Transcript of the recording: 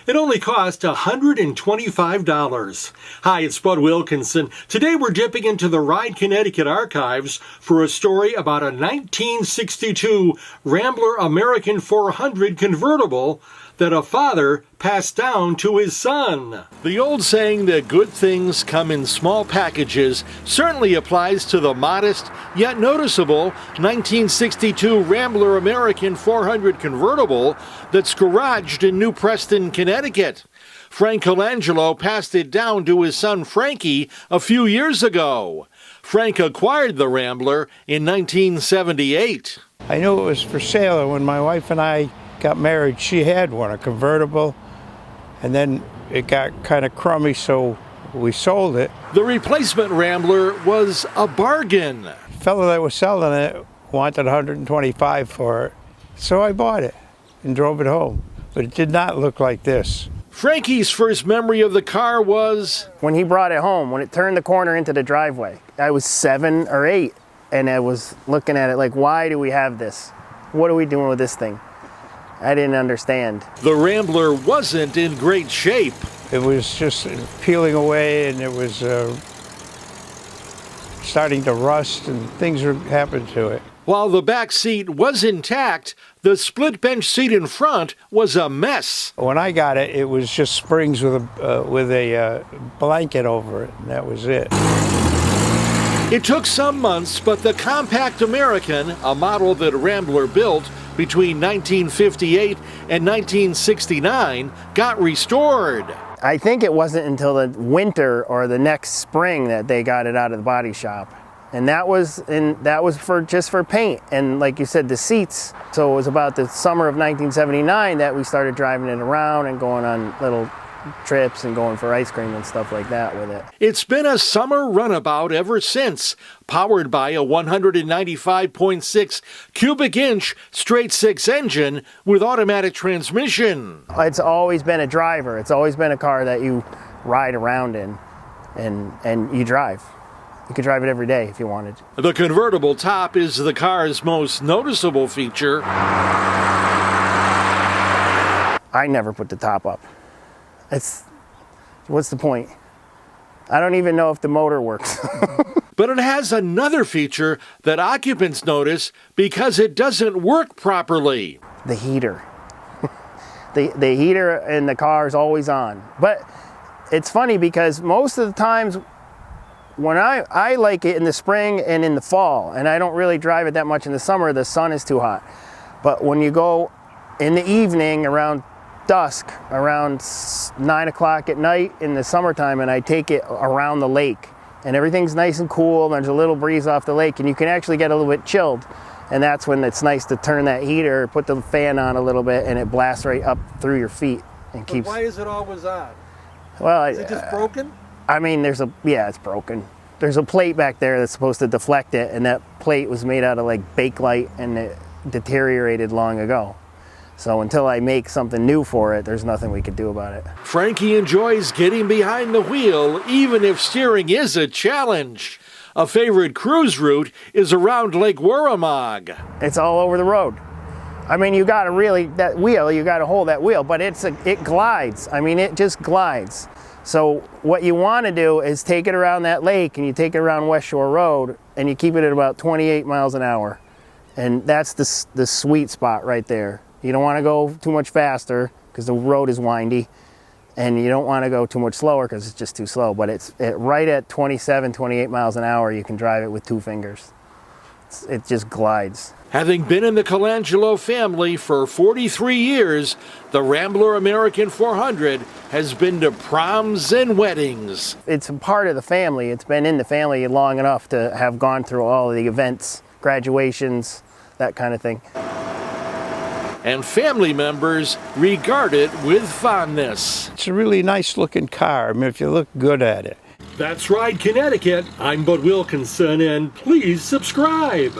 It only cost $125. Hi, it's Bud Wilkinson. Today we're dipping into the Ride Connecticut archives for a story about a 1962 Rambler American 400 convertible that a father passed down to his son. The old saying that good things come in small packages certainly applies to the modest yet noticeable 1962 Rambler American 400 convertible that's garaged in New Preston, Connecticut. Frank Colangelo passed it down to his son Frankie a few years ago. Frank acquired the Rambler in 1978. I knew it was for sale, and when my wife and I got married, she had one, a convertible, and then it got kind of crummy, so we sold it. The replacement Rambler was a bargain. The fellow that was selling it wanted $125 for it, so I bought it and drove it home. But it did not look like this. Frankie's first memory of the car was when he brought it home, when it turned the corner into the driveway. I was 7 or 8, and I was looking at it like, why do we have this? What are we doing with this thing? I didn't understand. The Rambler wasn't in great shape. It was just peeling away, and it was starting to rust, and things were happening to it. While the back seat was intact, the split bench seat in front was a mess. When I got it, it was just springs with a blanket over it, and that was it. It took some months, but the compact American, a model that Rambler built between 1958 and 1969, got restored. I think it wasn't until the winter or the next spring that they got it out of the body shop. And that was for just for paint, and like you said, the seats. So it was about the summer of 1979 that we started driving it around and going on little trips and going for ice cream and stuff like that with it. It's been a summer runabout ever since, powered by a 195.6 cubic inch straight six engine with automatic transmission. It's always been a driver. It's always been a car that you ride around in and you drive. You could drive it every day if you wanted. The convertible top is the car's most noticeable feature. I never put the top up. What's the point? I don't even know if the motor works. But it has another feature that occupants notice because it doesn't work properly. The heater. The heater in the car is always on. But it's funny because most of the times when I like it in the spring and in the fall, and I don't really drive it that much in the summer, the sun is too hot. But when you go in the evening around dusk, around 9 o'clock at night in the summertime, and I take it around the lake, and everything's nice and cool, and there's a little breeze off the lake, and you can actually get a little bit chilled. And that's when it's nice to turn that heater, put the fan on a little bit, and it blasts right up through your feet and keeps. But why is it always on? Well, is it just broken? I mean, it's broken. There's a plate back there that's supposed to deflect it, and that plate was made out of like Bakelite, and it deteriorated long ago. So until I make something new for it, there's nothing we could do about it. Frankie enjoys getting behind the wheel, even if steering is a challenge. A favorite cruise route is around Lake Warramog. It's all over the road. I mean, you got to you got to hold that wheel, but it glides. I mean, it just glides. So what you want to do is take it around that lake, and you take it around West Shore Road, and you keep it at about 28 miles an hour. And that's the sweet spot right there. You don't want to go too much faster because the road is windy, and you don't want to go too much slower because it's just too slow. But right at 27, 28 miles an hour, you can drive it with 2 fingers. It just glides. Having been in the Colangelo family for 43 years, the Rambler American 400 has been to proms and weddings. It's a part of the family. It's been in the family long enough to have gone through all of the events, graduations, that kind of thing. And family members regard it with fondness. It's a really nice looking car, I mean, if you look good at it. That's Ride Connecticut. I'm Bud Wilkinson, and please subscribe.